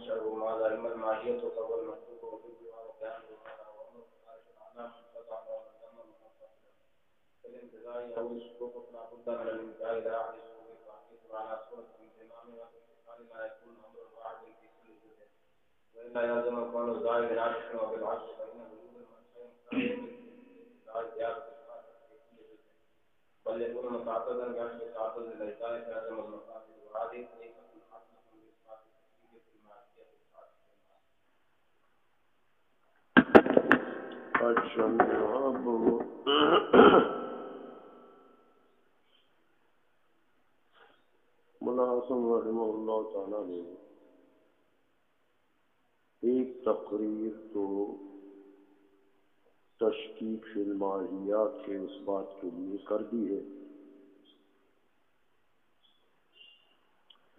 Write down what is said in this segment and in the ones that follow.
منشأ ماذا علم الماهية وهو المطلوب وفيه وكان الانتزاع أو السلوك فلا بد من الانتهاء إلى أحد السلوك فأكيد على صورة الانتمام والاتصال لا يكون أمر واحد في كل جزء وإلا يلزم كون الزائد ناقص وبالعكس فإن وجود المنشأ مختلف زيادة في كل جزء بل يكون متعددا بحسب تعدد الأجزاء فلازم المقاصد وهذه طريقة حسنة لإثبات التكليف في المعرفة مولانا حسن رحمہ اللہ تعالیٰ نے ایک تقریر تو تشکیک فی الماہیات کے اس بات کے لیے کر دی ہے،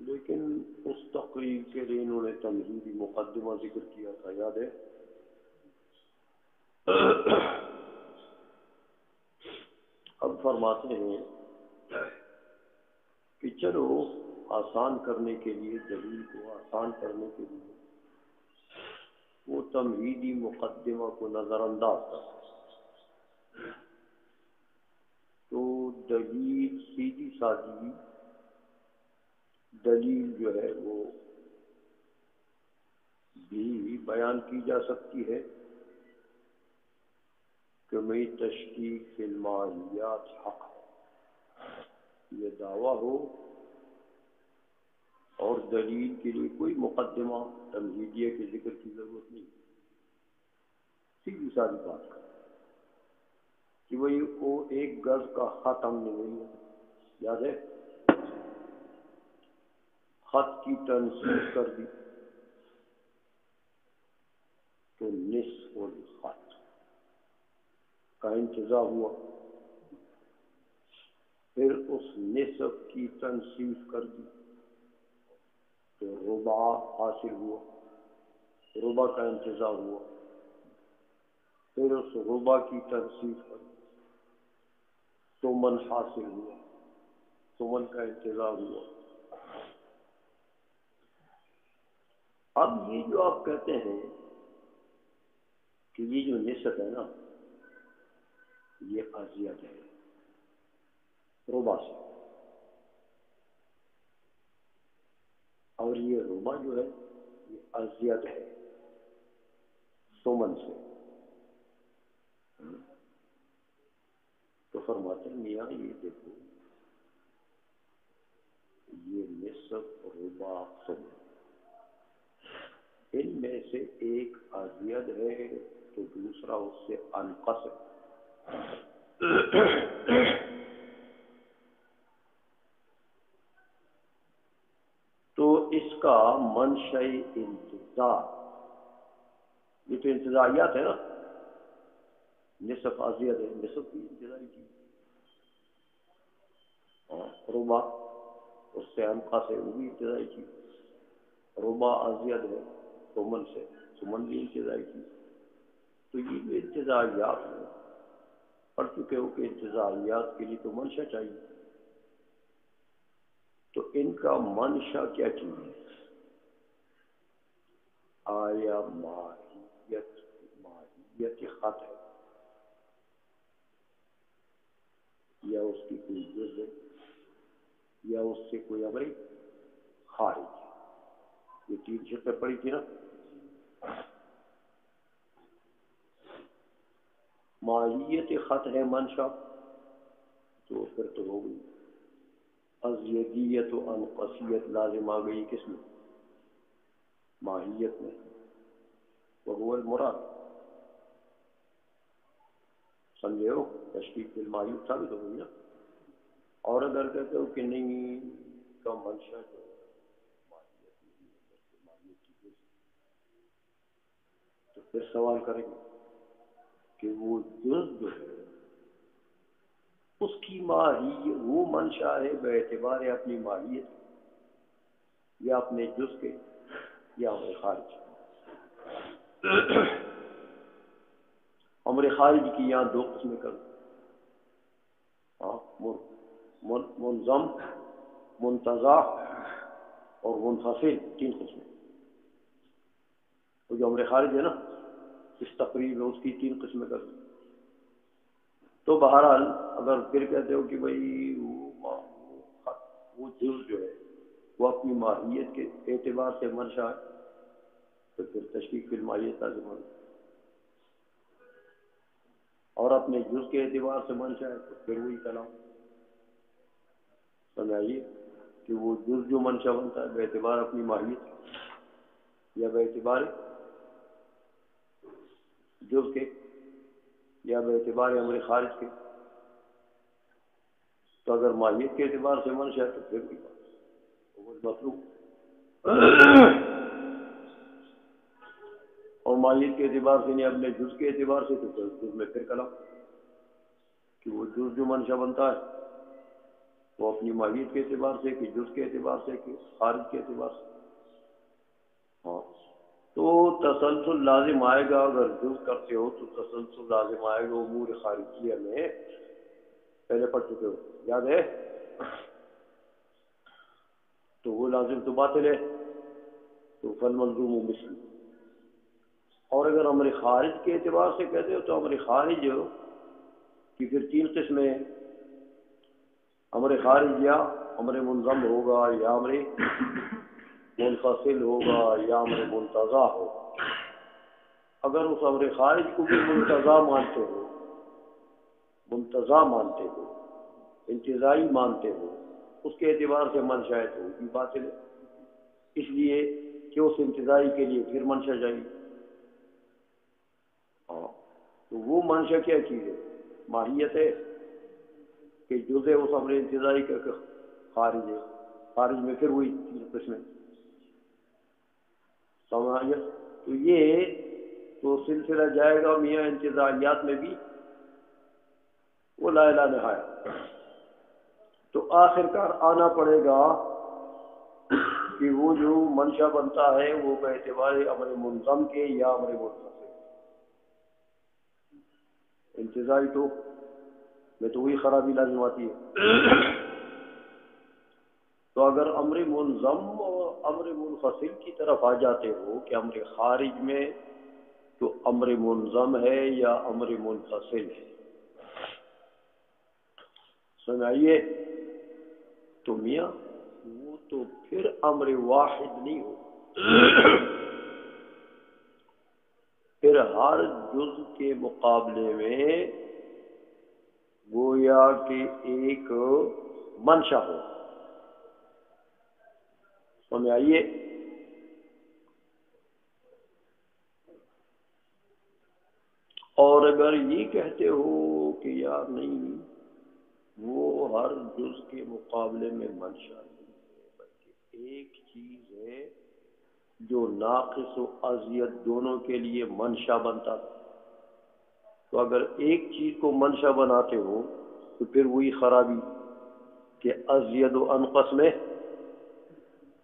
لیکن اس تقریر کے لیے انہوں نے تمہیدی مقدمہ ذکر کیا تھا، یاد ہے؟ اب فرماتے ہیں کہ چلو آسان کرنے کے لیے، دلیل کو آسان کرنے کے لیے وہ تمہیدی مقدمہ کو نظر انداز کر، تو دلیل سیدھی سادی دلیل جو ہے وہ بھی بیان کی جا سکتی ہے کہ میں تشکیک فی الماہیات حق ہے، یہ دعویٰ ہو اور دلیل کے لیے کوئی مقدمہ تمہیدیہ کے ذکر کی ضرورت نہیں، سیدھی سادی بات کر کہ وہی وہ ایک گز کا خط ہم نے لیا، یاد ہے؟ خط کی تنصیب کر دی تو نصف الخط کا انتزاع ہوا، پھر اس نصف کی تنصیب کر دی تو ربع حاصل ہوا، ربع کا انتزاع ہوا، پھر اس ربع کی تنصیب کر دی ثمن حاصل ہوا، ثمن کا انتزاع ہوا۔ اب یہ جو آپ کہتے ہیں کہ یہ جو نصف ہے نا یہ ازید ہے ربع سے، اور یہ ربع جو ہے یہ ازید ہے ثمن سے، تو فرماتے ہیں میاں یہ دیکھو یہ نصف ربع ثمن، ان میں سے ایک ازید ہے تو دوسرا اس سے انقص ہے، تو اس کا منشأ انتزاع، یہ تو انتزاعیات ہے نا، نصف ازید ہے، نصف کی انتزاعی کی، ربع اس سے انقص ہے وہ بھی انتزاعی کی، ربع ازید ہے ثمن سے، ثمن بھی انتزاعی کی، تو یہ جو انتزاعیات ہیں پڑھ چکے ہو کہ انتزاعیات کے لیے تو منشا چاہیے، تو ان کا منشا کیا چیز ہے؟ آیا ماہیت خط ہے یا اس کی کوئی جز ہے یا اس سے کوئی امر خارج ہے، یہ تین شرطیں پڑی تھی نا، ماہیت خط ہے منشا تو پھر تو ہو گئی، ازیدیت و انقصیت لازم آ گئی کس میں؟ ماہیت میں، وہو المراد، سمجھے ہو؟ تشکیک بالماہیت ثابت ہو گئی نا، اور اگر کہتے ہو کہ نہیں کا منشا جو ہے ماہیت نہیں ہے بلکہ ماہیت کی جز، تو پھر سوال کریں گے کہ وہ جز جو ہے اس کی ماہیت وہ منشا ہے بے اعتبار اپنی ماہیت یا اپنے جز کے یا امر خارج، امر خارج کی یہاں دو قسمیں کر منظم، منتزع اور منفصل، تین قسمیں، تو جو امر خارج ہے نا اس تقریب میں اس کی 3 قسمیں کر دیں. تو بہرحال اگر پھر کہتے ہو کہ بھائی وہ جز جو ہے وہ اپنی ماہیت کے اعتبار سے منشا ہے تو پھر تشریح فی الماہیت لازم ہوگی، اور اپنے جز کے اعتبار سے منشا ہے تو پھر وہی کلام. سمجھائیے کہ وہ جز جو منشا بنتا ہے بے اعتبار اپنی ماہیت یا بے اعتبار جز کے یا بے اعتبار امر خارج کے، تو اگر ماہیت کے اعتبار سے منشا ہے تو پھر وہی بات وہ مطلوب، اور ماہیت کے اعتبار سے نہیں اپنے جز کے اعتبار سے تو جز میں پھر کلام کہ وہ جز جو منشا بنتا ہے وہ اپنی ماہیت کے اعتبار سے کہ جز کے اعتبار سے کہ خارج کے اعتبار سے. ہاں تو تسلسل لازم آئے گا، اگر جز کرتے ہو تو تسلسل لازم آئے گا امور خارجیہ میں، پہلے پڑھ چکے ہو یاد ہے، تو وہ لازم تو باطل ہے تو فل ملزوم و مثل. اور اگر امر خارج کے اعتبار سے کہتے ہو تو امر خارج کی پھر 3 قسمیں ہیں، امر خارج یا امر منظم ہوگا یا امر منفصل ہوگا یا امر منتزع ہوگا. اگر اس امر خارج کو بھی منتزع مانتے ہو، منتزع مانتے ہو، انتزاعی مانتے ہو، اس کے اعتبار سے منشا ہے تو وہ بھی باطل ہے، اس لیے کہ اس انتزاعی کے لیے پھر منشا چاہیے. ہاں تو وہ منشا کیا چیز ہے؟ ماہیت ہے کہ جز ہے اس امر انتزاعی کا خارج ہے، خارج میں پھر وہی 3 قسمیں. سمجھ؟ تو یہ تو سلسلہ جائے گا میاں انتزاعیات میں بھی وہ لا الہ نہایت. تو آخر کار آنا پڑے گا کہ وہ جو منشا بنتا ہے وہ بے اعتبار امر منظم کے یا امر منفصل. انتزاعی تو میں تو وہی خرابی لازم آتی ہے. تو اگر امر منظم اور امر منفصل کی طرف آ جاتے ہو کہ امر خارج میں تو امر منظم ہے یا امر منفصل ہے، سمجھائیے، تو میاں وہ تو پھر امر واحد نہیں ہو، پھر ہر جز کے مقابلے میں گویا کہ ایک منشا ہو. سمجھائیے. اور اگر یہ کہتے ہو کہ یار نہیں وہ ہر جز کے مقابلے میں منشا نہیں ہے بلکہ ایک چیز ہے جو ناقص و ازید دونوں کے لیے منشا بنتا ہے، تو اگر ایک چیز کو منشا بناتے ہو تو پھر وہی خرابی کہ ازید و انقص میں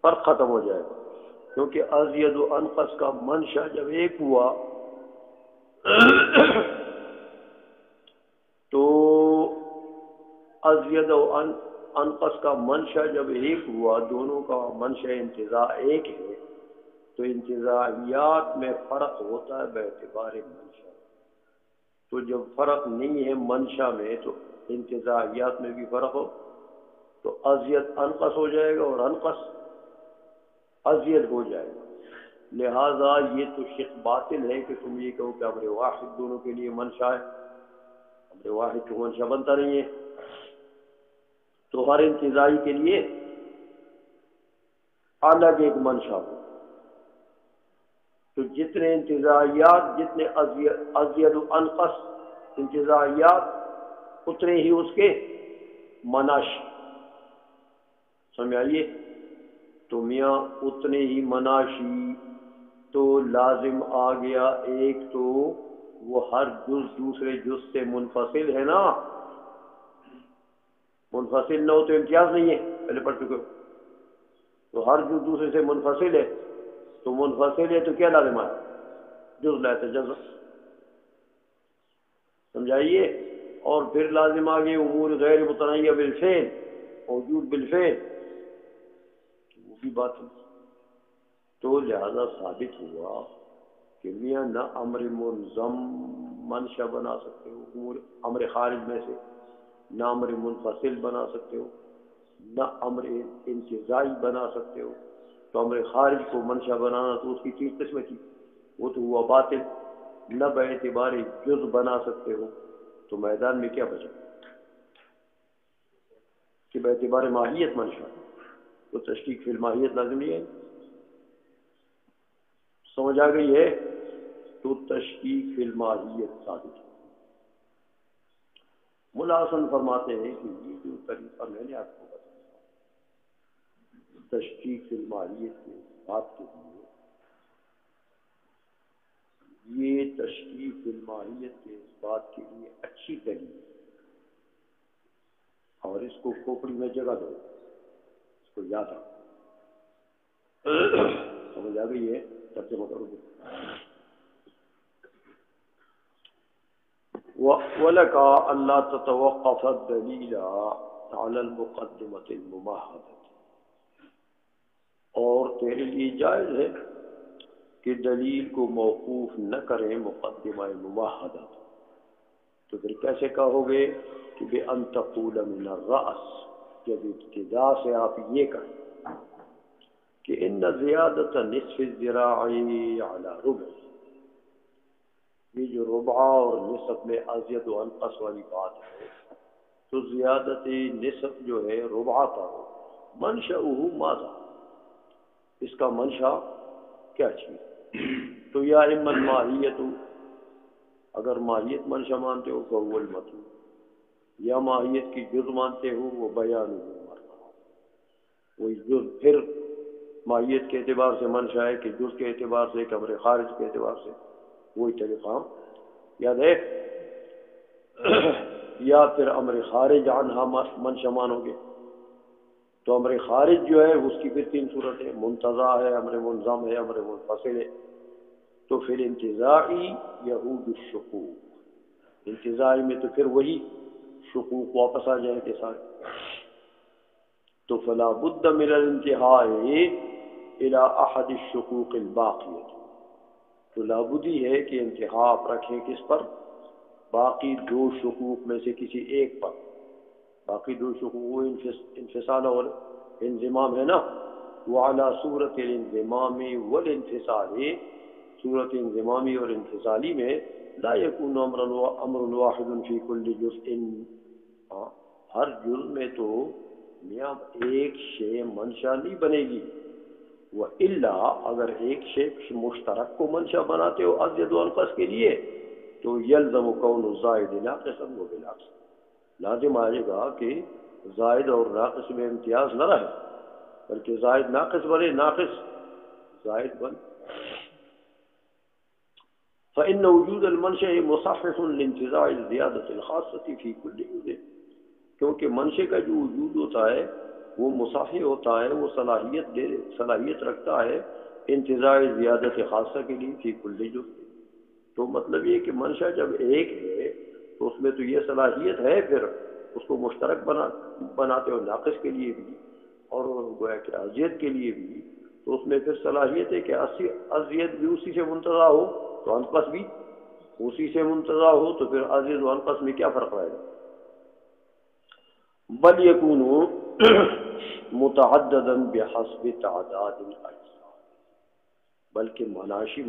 فرق ختم ہو جائے گا، کیونکہ ازید و انقص کا منشا جب ایک ہوا تو ازید و انقص کا منشا جب ایک ہوا، دونوں کا منشا انتزاع ایک ہے، تو انتزاعیات میں فرق ہوتا ہے بے اعتبار منشا. تو جب فرق نہیں ہے منشا میں تو انتزاعیات میں بھی فرق ہو تو ازید انقص ہو جائے گا اور انقص ازید ہو جائے گا. لہذا یہ تو شک باطل ہے کہ تم یہ کہو کہ امر واحد دونوں کے لیے منشا ہے. امر واحد کو منشا بنتا نہیں ہے، تو ہر انتزاعی کے لیے الگ ایک منشا ہو. تو جتنے انتزاعیات، جتنے ازید و انقص انتزاعیات اتنے ہی اس کے مناشی. سمجھائیے. تو میاں اتنے ہی مناشی تو لازم آ گیا ایک تو وہ ہر جز دوسرے جز سے منفصل ہے نا، منفصل نہ ہو تو امتیاز نہیں ہے، پہلے پڑھ چکے ہو. تو ہر جز دوسرے سے منفصل ہے تو منفصل ہے تو کیا لازم آئے؟ جز لا تجزا. سمجھائیے. اور پھر لازم آ گئی امور غیر متنیہ بالفعل، موجود بالفعل، وہ بھی بات ہے. تو لہذا ثابت ہوا کہ میاں نہ امر منظم منشا بنا سکتے ہو امور امر خارج میں سے، نہ امر منفصل بنا سکتے ہو، نہ امر انتزاعی بنا سکتے ہو. تو امر خارج کو منشا بنانا تو اس کی 3 قسمیں تھی، وہ تو ہوا باطل. نہ باعتبار جز بنا سکتے ہو، تو میدان میں کیا بچا کہ باعتبار ماہیت منشا، تو تشکیک فی الماہیت لازم نہیں ہے. سمجھ آ گئی ہے؟ تو تشکیک فی الماہیت ثابت ہے. ملا حسن فرماتے ہیں کہ یہ جو طریقہ میں نے آپ کو بتایا تشکیک فی الماہیت کے بات کے لیے، یہ تشکیک فی الماہیت کے اس بات کے لیے اچھی دلیل ہے، اور اس کو کھوپڑی میں جگہ دو، اس کو یاد رکھو. سمجھ آ گئی ہے؟ ترجمہ کرو گے. وَلَكَ أَلَّا تَتَوَقَّفَ الدَّلِيلَ عَلَى الْمُقَدِّمَةِ الْمُمَهَّدَةِ، اور تیرے لیے جائز ہے کہ دلیل کو موقوف نہ کریں مقدمہ مماحدہ. تو پھر کیسے کہو گے کہ بِأَن تَقُولَ مِنَ الرَّأْسِ، جب ابتدا سے آپ یہ کہیں کہ ان زیادت نصف الذراع علی ربع، یہ جو ربع اور نصف میں ازید و انقص والی بات ہے، تو زیادت نصف جو ہے ربع پر منشأہ ماذا، اس کا منشا کیا چیز؟ تو یا اما الماہیت، اگر ماہیت منشا مانتے ہو فهو المطلوب، یا ماہیت کی جز مانتے ہو وہ بیان مرنا، وہی جز پھر ماہیت کے اعتبار سے منشا ہے کہ جز کے اعتبار سے کہ امر خارج کے اعتبار سے، وہی طریقہ یاد ہے. یا پھر امر خارج عنہا منشا مانو گے، تو امر خارج جو ہے اس کی پھر 3 صورتیں، منتزع ہے، امر منظم ہے، امر منفصل ہے. تو پھر انتزاعی یہود الشقوق، انتزاعی میں تو پھر وہی شقوق واپس آ جائیں گے سارے. تو فلا بد من الانتہاء الى احد الشقوق الباقیہ، تو لابدی ہے کہ انتہا آپ رکھیں کس پر؟ باقی 2 شقوق میں سے کسی ایک پر. باقی 2 شقوق انفصال اور انضمام ہے نا، وعلی صورت الانضمام والانفصال، صورت انضمامی اور انفصالی میں لا یکون امر واحد فی کل جزء، ہر جز میں تو میاں ایک شے منشا نہیں بنے گی. وَإِلَّا، اگر ایک شے مشترک کو منشا بناتے ہو ازید و انقص کے لیے، تو یلزم کون الزائد ناقصا وبالعکس، لازم آئے گا کہ زائد اور ناقص میں امتیاز نہ رہے، بلکہ زائد ناقص بنے، ناقص زائد بن. فإن وجود المنشأ مصحح لانتزاع الزیادة الخاصة في كل جزء، کیونکہ منشے کا جو وجود ہوتا ہے وہ مصحح ہوتا ہے، وہ صلاحیت رکھتا ہے انتزاع زیادت خاصہ کے لیے فی کل جزء. تو مطلب یہ کہ منشا جب ایک ہے تو اس میں تو یہ صلاحیت ہے پھر اس کو مشترک بناتے ہو ناقص کے لیے بھی اور گویا کہ ازید کے لیے بھی، تو اس میں پھر صلاحیت ہے کہ ازید بھی اسی سے منتزع ہو تو انقص بھی اسی سے منتزع ہو، تو پھر ازید و انقص میں کیا فرق رہے گا؟ بل یکون متعددا بحسب تعداد الاجزاء، بلکہ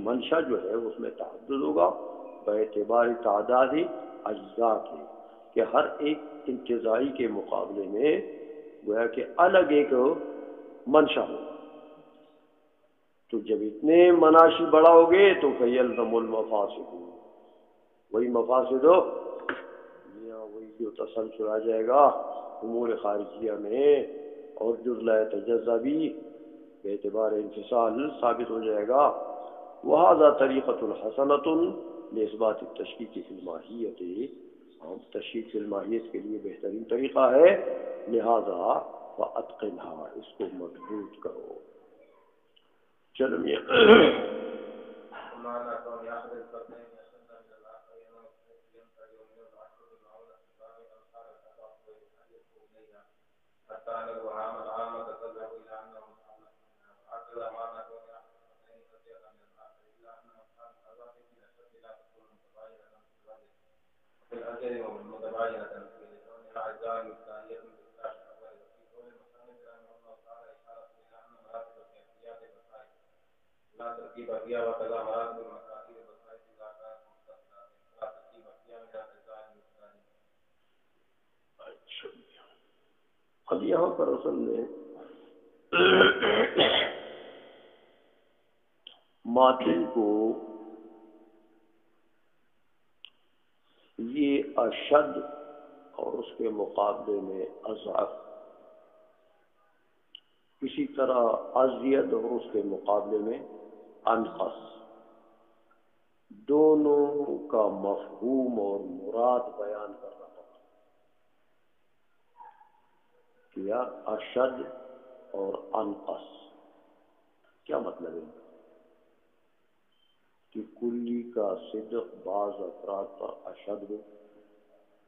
منشا جو ہے اس میں تعدد ہوگا باعتبار تعداد اجزاء کے، کہ ہر ایک انتزاعی کے مقابلے میں گویا کہ الگ ایک منشا ہوگا. تو جب اتنے مناشی بڑھاؤ گے تو فیلزم المفاسد، وہی مفاسد ہو یا وہی جو تسلسل آ جائے گا امور خارجیہ میں، اور جز لا یتجزا بھی بے اعتبار انفصال ثابت ہو جائے گا. وہذا طریقۃ الحسنۃ لاثبات التشکیک فی الماہیت، تشکیک فی الماہیت کے لیے بہترین طریقہ ہے، لہذا فاتقنھا، اس کو مضبوط کرو. چلو میاں معنی کون یاخذ الفرقین یشد من الاخرین وینتهي من العشر بالمعونة الثاني الخارج التفاصيل الحديث إليها حتى أنه عامة تذهب إلى أنه متعلق منها، وهكذا معنى كون ياخذ الفرقين كثيرا من الآخر إلا أنه كان في الأجل ومتباينة في لكونها أجزاء مبتدئية بالكتاب الأول وفي قول المصنف رحمه الله تعالى إشارة إلى أن مراتب الكيفيات البصائر لا ترتيب فيها وكذا مراتب المكاتب البصائر إذا كانت متصلة لا ترتيب فيها من الأجزاء المبتدئية. اب یہاں پر اصل میں ماتن کو یہ اشد اور اس کے مقابلے میں اضعف، اسی طرح ازید اور اس کے مقابلے میں انقص، دونوں کا مفہوم اور مراد بیان کرنا پڑا کہ یار اشد اور انقص کیا مطلب ہے کہ کلی کا صدق بعض افراد پر اشد ہو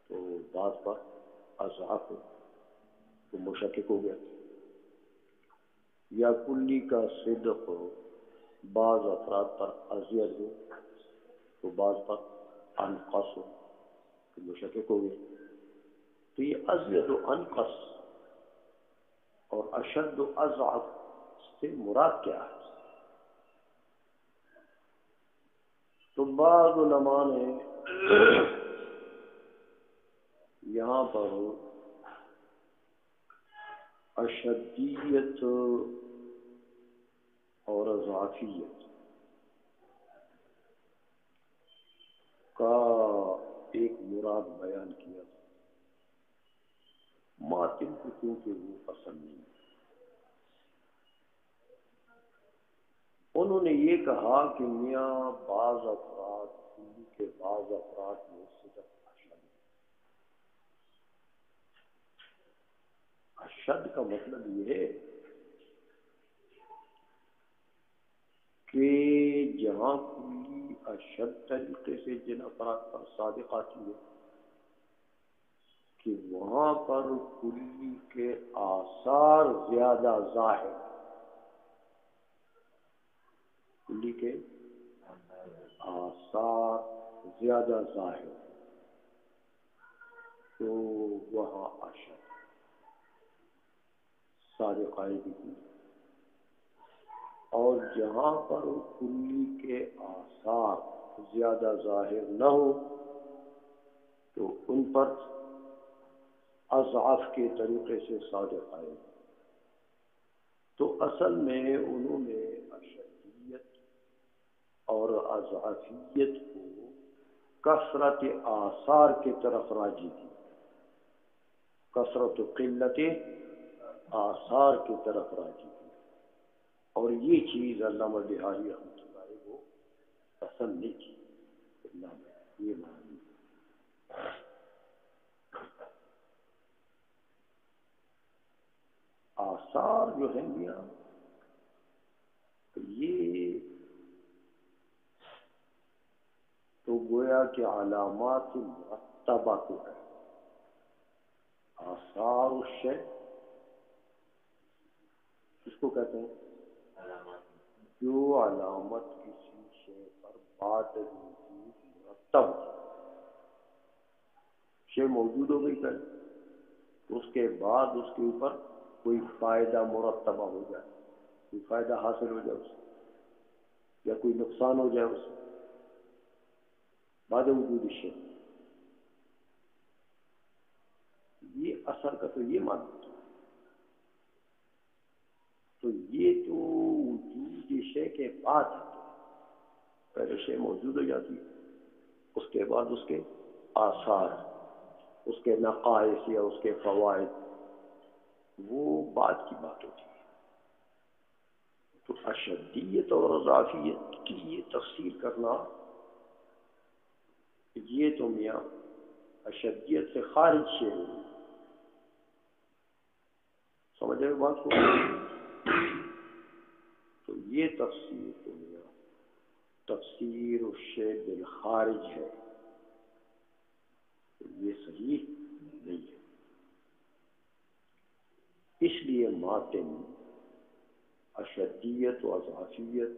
تو بعض پر اضعف ہو تو مشکک ہو گیا، یا کلی کا صدق بعض افراد پر ازید ہو تو بعض پر انقص ہو تو مشکک ہو گیا۔ تو یہ ازید و انقص اور اشد و اضعف سے مراد کیا ہے؟ تو بعض علماء نے یہاں پر اشدیت اور اضافیت کا ایک مراد بیان کیا، ماتن کو کیونکہ وہ پسند نہیں، انہوں نے یہ کہا کہ میاں بعض افراد کلی کے بعض افراد میں صدق اشد کا مطلب یہ ہے کہ جہاں کلی اشد طریقے سے جن افراد پر صادق آتی ہے کہ وہاں پر کلی کے آثار زیادہ ظاہر، کلی کے آثار زیادہ ظاہر تو وہاں اشد صادق آئے گی، اور جہاں پر کلی کے آثار زیادہ ظاہر نہ ہو تو ان پر اضعاف کے طریقے سے صادق آئے گا۔ تو اصل میں انہوں نے اشدیت اور اضعافیت کو کثرت آثار کی طرف راجی کی، کثرت و قلت آثار کی طرف راجی کی، اور یہ چیز علامہ بہاری رحمۃ اللہ علیہ کو پسند نہیں کی۔ یہ معنی آثار جو ہیں میاں یہ تو گویا کہ علامات مرتبہ کو ہے، آثار الشے کس کو کہتے ہیں؟ جو علامت کسی شے پر بعد وجود مرتب، شے موجود ہو گئی پہلے، اس کے بعد اس کے اوپر کوئی فائدہ مرتبہ ہو جائے، کوئی فائدہ حاصل ہو جائے اس سے، یا کوئی نقصان ہو جائے اس سے بعد وجود شے، یہ اثر کا تو یہ معنی، تو یہ تو وجود شے کے بعد ہے، پہلے شے موجود ہو جاتی ہے، اس کے بعد اس کے آثار، اس کے نقائص یا اس کے فوائد، وہ بعد کی بات ہوتی ہے۔ تو اشدیت اور اضافیت کی یہ تفسیر کرنا، یہ تو میاں اشدیت سے خارج شے ہوئی، سمجھ رہے بات کو؟ تو یہ تفسیر تو میاں تفسیر الشے بالخارج ہے، تو یہ صحیح نہیں ہے۔ اس لیے ماتن اشدیت و اضافیت،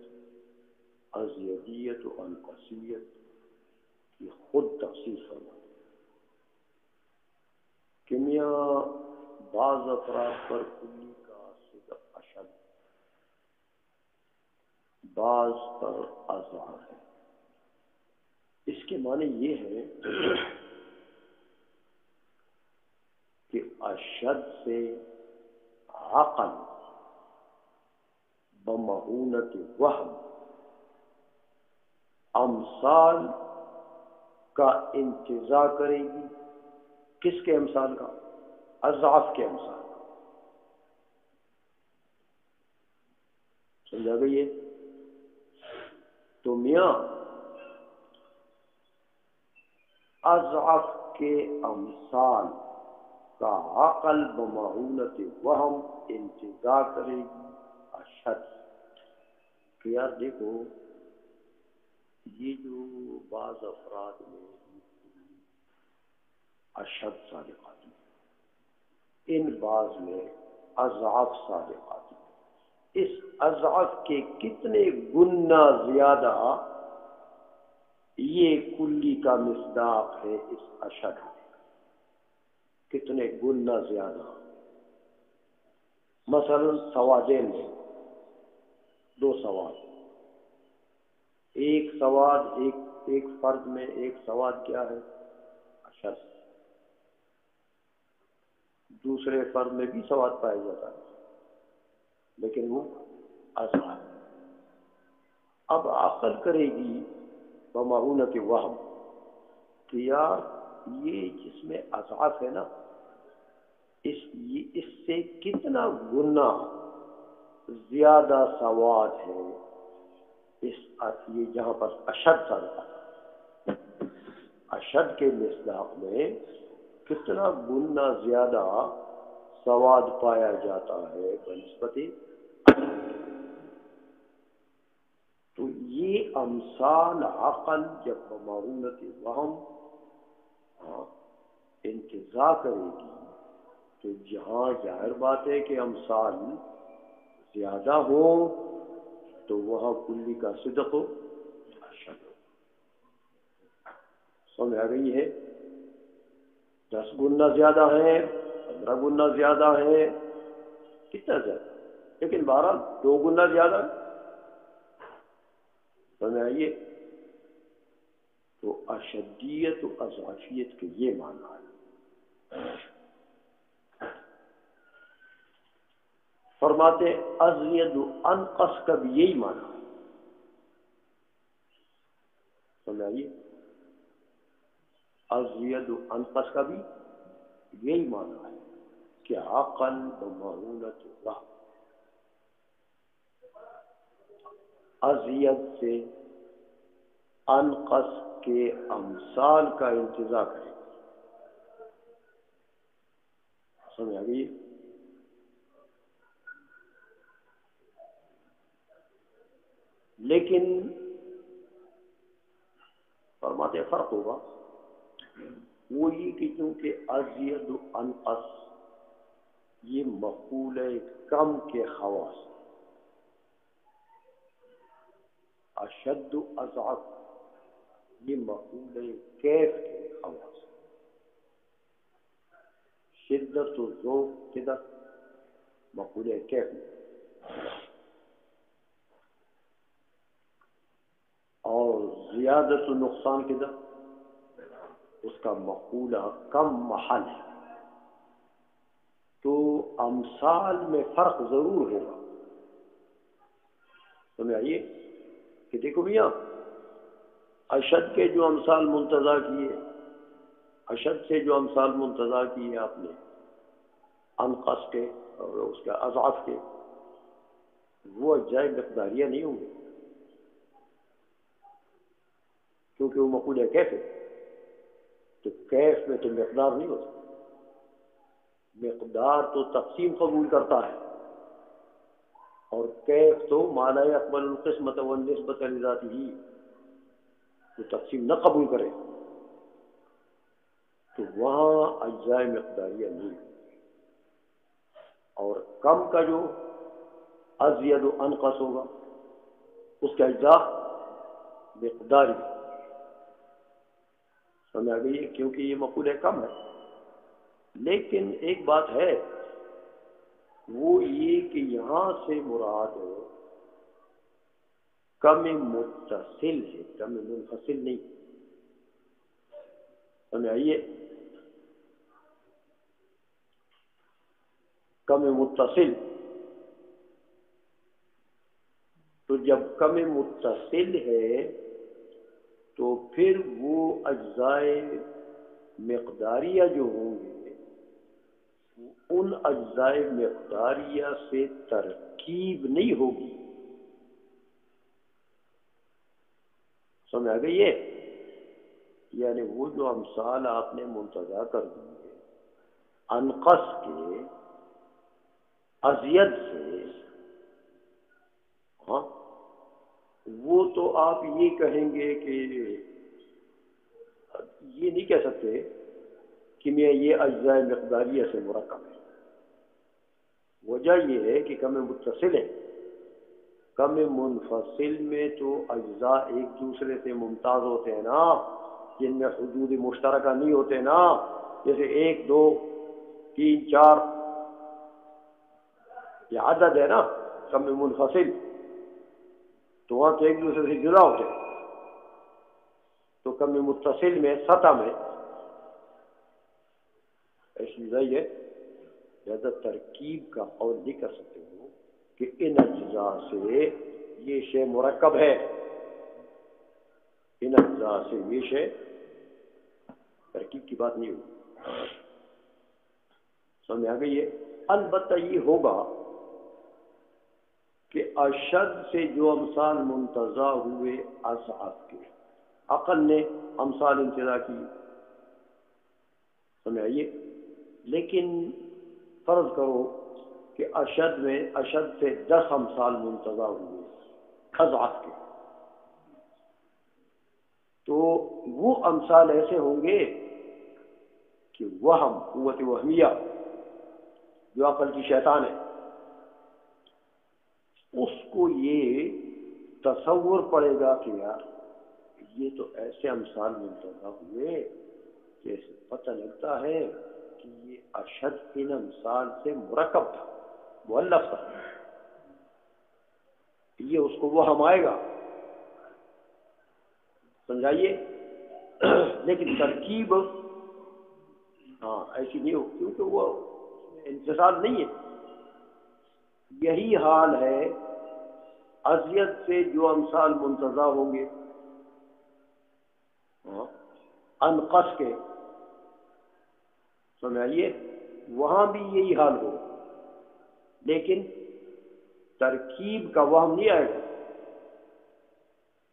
ازیدیت و انقصیت کی خود تفسیر فرماتے ہیں۔ میاں بعض افراد پر کلی کا صدق اشد، بعض پر اضعاف ہے۔ اس کے معنی یہ ہے کہ اشد سے عقل بمعونت وہم امثال کا انتزاع کرے گی۔ کس کے امثال کا؟ اضعاف کے امثال کا۔ سمجھا گئی ہے؟ تو میاں اضعاف کے امثال کا عقل بمعونت وہم انتزاع کرے گی اشد۔ کہ یار دیکھو یہ جو بعض افراد میں اشد صادقات ہیں، ان بعض میں اضعاف صادقات ہیں، اس اضعاف کے کتنے گنا زیادہ یہ کلی کا مصداق ہے اس اشد میں، کتنے گنا زیادہ۔ مثلا سوادین میں دو سواد، ایک سواد ایک فرد میں ایک سواد کیا ہے؟ اشد۔ دوسرے فرد میں بھی سواد پایا جاتا ہے لیکن وہ اضعاف۔ اب عقل کرے گی بمعونت وہم کہ یار یہ جس میں اضعاف ہے نا، اس سے کتنا گنا زیادہ سواد ہے یہ جہاں پر اشد صادقات، اشد کے مصداق میں کتنا گنا زیادہ سواد پایا جاتا ہے بنسبت اشد۔ تو یہ امثال عقل جب بمعونت وہم انتزاع کرے گی تو جہاں ظاہر بات ہے کہ امثال زیادہ ہو تو وہاں کلی کا صدق ہو اشد ہو۔ سمجھ آ گئی ہے؟ 10 گنا زیادہ ہے، 15 گنا زیادہ ہے، کتنا زیادہ، لیکن 2 گنا زیادہ۔ سمجھ آئیے؟ تو اشدیت و اضعافیت کے یہ معنی ہے۔ فرماتے ازید و انقص کا بھی یہی معنی ہے۔ سمجھ آئیے؟ ازید و انقص کا بھی یہی معنی ہے کہ عقل بمعونت وہم ازید سے انقص کے امثال کا انتزاع کرے گا۔ سمجھ آ گئی؟ لیکن فرماتے فرق ہوگا، وہ یہ کہ چونکہ ازید و انقص یہ مفعول کم کے خواص، اشد و اضعف یہ مفعول کیف کے خواص، شدت و ذوق کدھر؟ مفعول کیف میں، اور زیادت و نقصان کدھر؟ اس کا مفعول کم محل ہے۔ تو امثال میں فرق ضرور ہوگا۔ سمجھ آئیے کہ دیکھو میاں اشد کے جو امثال منتزع کیے، اشد سے جو امثال منتزع کیے آپ نے انقص کے اور اس کے اضعاف کے، وہ اجزاء مقداریہ نہیں ہوں گے کیونکہ وہ مفعول کیف ہے۔ تو کیف میں تو مقدار نہیں ہوتا، مقدار تو تقسیم قبول کرتا ہے، اور کیف تو ما لا يقبل القسمۃ والنسبۃ لذاتہ، تو تقسیم نہ قبول کرے تو وہاں اجزاء مقداریہ نہیں۔ اور کم کا جو ازید و انقص ہوگا اس کا اجزاء مقداری۔ سمجھ آ گئی؟ کیونکہ یہ مفعول کم ہے، لیکن ایک بات ہے، وہ یہ کہ یہاں سے مراد کم متصل ہے، کم منفصل نہیں. سمجھ آئیے؟ کم متصل، تو جب کم متصل ہے تو پھر وہ اجزائے مقداریہ جو ہوں گے ان اجزائے مقداریہ سے ترکیب نہیں ہوگی. سمجھ آ گئی ہے؟ یعنی وہ جو امثال آپ نے منتزع کر دیے انقص کے، ازید سے، ہاں، وہ تو آپ یہ کہیں گے کہ یہ نہیں کہہ سکتے کہ میں یہ اجزاء مقداریہ سے مرکب ہے. وجہ یہ ہے کہ کم متصل ہے. کم منفصل میں تو اجزاء ایک دوسرے سے ممتاز ہوتے ہیں نا، جن میں حدود مشترکہ نہیں ہوتے نا، جیسے 1 2 3 4 یہ عدد ہے نا کم منفصل، تو وہاں تو ایک دوسرے سے جدا ہوتے ہیں. تو کم متصل میں سطح میں ایسی ضعیف ہے، لہذا ترکیب کا قول نہیں کر سکتے ہو کہ ان اجزاء سے یہ شے مرکب ہے، ان اجزاء سے یہ شے ترکیب کی بات نہیں ہوگی. سمجھ آ گئی ہے؟ البتہ یہ ہوگا کہ اشد سے جو امثال منتزع ہوئے اضعف کے، عقل نے امثال انتزاع کی، سمجھ آئیے؟ لیکن فرض کرو کہ اشد میں اشد سے 10 امثال منتزع ہوئے اضعف کے، تو وہ امثال ایسے ہوں گے کہ وہم، قوت وہمیہ جو عقل کی شیطان ہے، اس کو یہ تصور پڑے گا کہ یار یہ تو ایسے امثال منتزع ہوئے جیسے پتہ لگتا ہے کہ یہ اشد ان امثال سے مرکب تھا، مؤلف تھا. یہ اس کو وہ ہم آئے گا، سمجھائیے؟ لیکن ترکیب ہاں ایسی نہیں ہو، کیونکہ وہ انفصال نہیں ہے. یہی حال ہے ازید سے جو امثال منتزع ہوں گے انقص کے، سمجھائیے؟ وہاں بھی یہی حال ہو، لیکن ترکیب کا وہم نہیں آئے گا،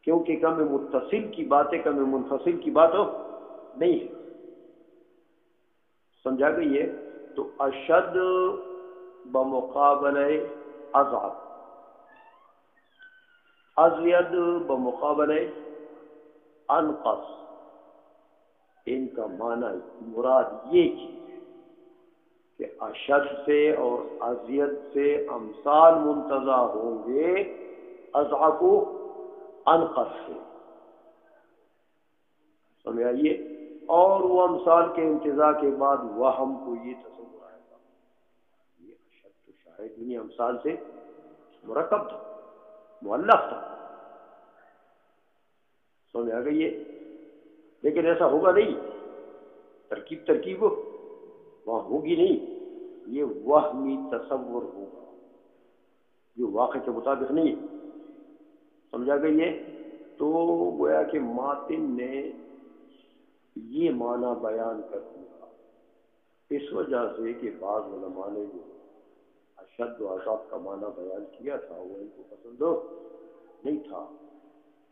کیونکہ کم متصل کی باتیں کم منفصل کی بات نہیں ہے. سمجھا گئی ہے؟ تو اشد بمقابلہ اضعف، ازید بمقابلہ انقص، ان کا معنی مراد یہ چیز ہے کہ اشد سے اور ازید سے امثال منتزع ہوں گے اضعف و انقص سے، سمجھ آئیے؟ اور وہ امثال کے انتزاع کے بعد وہم کو یہ تصور آئے گا یہ اشد تو شاید انہیں امثال سے مرکب تھا، مؤلف تھا. سمجھ آ گئی ہے؟ لیکن ایسا ہوگا نہیں، ترکیب وہاں ہوگی نہیں، یہ وہمی تصور ہوگا جو واقع کے مطابق نہیں. سمجھا گئی ہے؟ تو گویا کہ ماتن نے یہ معنی بیان کر دیا اس وجہ سے کہ بعض علماء نے جو اشد و اضعف کا معنی بیان کیا تھا وہ ان کو پسند نہیں تھا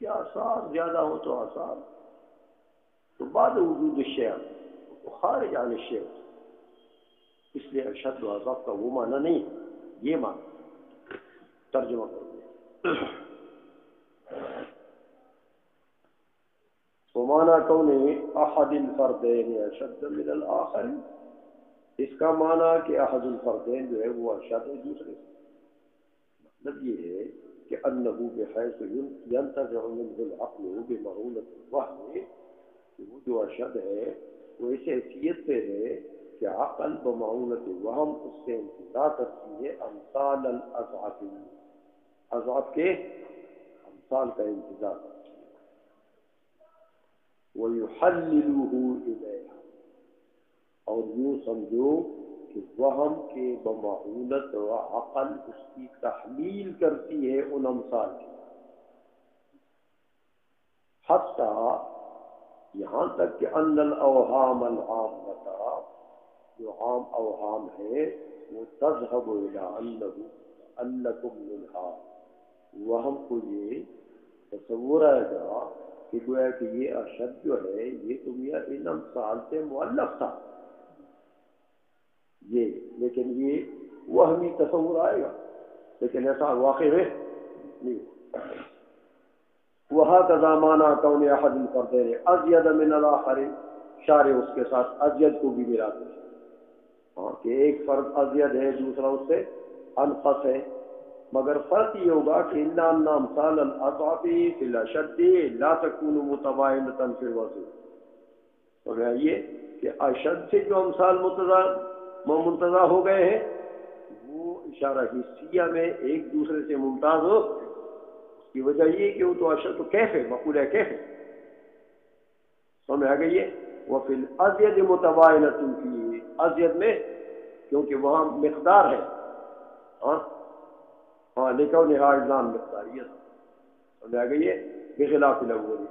کہ آثار زیادہ ہو تو آثار تو بعد وجود الشیء وہ خارج عن الشیء، اس لیے اشد و اضعف کا وہ معنی نہیں، یہ معنی ترجمہ کر دیا. ومعنى کون احد الفردین اشد من الآخر، اس کا معنی کہ احد الفردین جو ہے وہ اشد ہے دوسرے سے. مطلب یہ ہے کہ انه بحیث ينتزع منه العقل بمعونة الوهم، کہ وہ جو اشد ہے وہ اس حیثیت سے ہے کہ عقل بمعونت وہم اس سے انتزاع کرتی ہے امثال الاضعاف، اضعاف کے امثال کا انتزاع کرتی ہے، وَيُحَلِّلُهُ إِلَيْهَا، اور یوں سمجھو کہ وہم کے بمعونت و عقل اس کی تحلیل کرتی ہے ان امثال کی، حتیٰ یہاں تک کہ ان الاوہام العامۃ، جو عام اوہام ہے وہ تذهب الى انکم منها، وہم کو یہ تصور آئے گا کہ گویا کہ یہ اشد جو ہے یہ تم یہ ان امثال سے مؤلف تھا یہ، لیکن یہ وہمی تصور آئے گا، لیکن ایسا واقع ہے نہیں۔ وَهَكَذَا مَعْنَى كَوْنِ أَحَدِ الْفَرْدَيْنِ أَزْيَدَ مِنَ الْآخَرِ، شارع اس کے ساتھ ازید کو بھی ملاتے ہیں، ہاں کہ ایک فرد ازید ہے دوسرا اس سے انقص ہے، مگر فرق یہ ہوگا کہ إِلَّا أَنَّ أَمْثَالَ الْأَضْعَفِ فِي الْأَشَدِّ لَا تَكُونُ مُتَبَايِنَةً فِي الْوَضْعِ، اور یہ کہ اشد سے جو امثال منتزع ہو گئے ہیں وہ اشارہ حسیہ میں ایک دوسرے سے ممتاز ہو، اس کی وجہ یہ کہ وہ تو اشد تو کیف ہے، مقول ہے کیف ہے، سمجھ آ گئی ہے۔ وفی الازید متباینۃ فی، ازید میں کیونکہ وہاں مقدار ہے، ہاں لکونھا اجزاء مقداریہ، سمجھ آ گئی ہے، بخلاف الاول،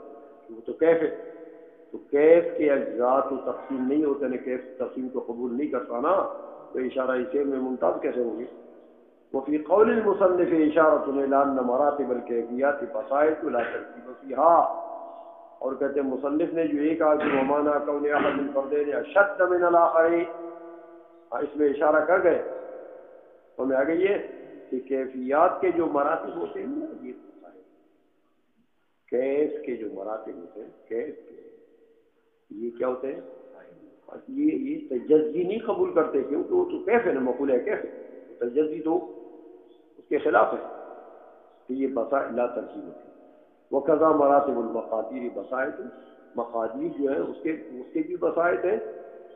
وہ تو کیف ہے، تو کیف کے اجزاء تو تقسیم نہیں ہوتے نا، کیف تقسیم کو قبول نہیں کرتا نا، تو اشارہ اسے میں ممتاز کیسے ہوگی؟ وفی قول المصنف اشارۃ الی ان مراتب الکیفیات بسائط لا ترتیب فیها، اور کہتے ہیں مصنف نے جو یہ کہا کہ ومعنی کون احد الفردین اشد من الاخر، اس میں اشارہ کر گئے، ہمیں آ گئی ہے کہ کیفیات کے جو مراتب ہوتے ہیں نا، یہ کیف کے جو مراتب ہوتے ہیں، کیف کے یہ کیا ہوتے ہیں، یہ تجزی نہیں قبول کرتے، کیونکہ وہ تو کیف ہے نا، مقول ہے کیف ہے، تجزی تو اس کے خلاف ہے، کہ یہ بسائط لا ترتیب ہوتی ہے۔ وقضا مراتب المقادیر بسائط، مقادیر جو ہے اس کے بھی بسائط ہیں،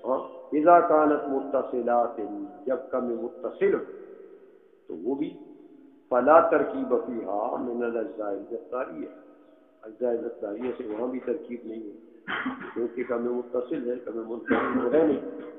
ہاں اذا کانت متصلات، جب کم متصل تو وہ بھی، فلا ترکیب فیہا من الاجزاء المقداریہ، اجزاء مقداریہ سے وہاں بھی ترکیب نہیں ہے، کیونکہ کم متصل ہے، کم منفصل ہے نہیں۔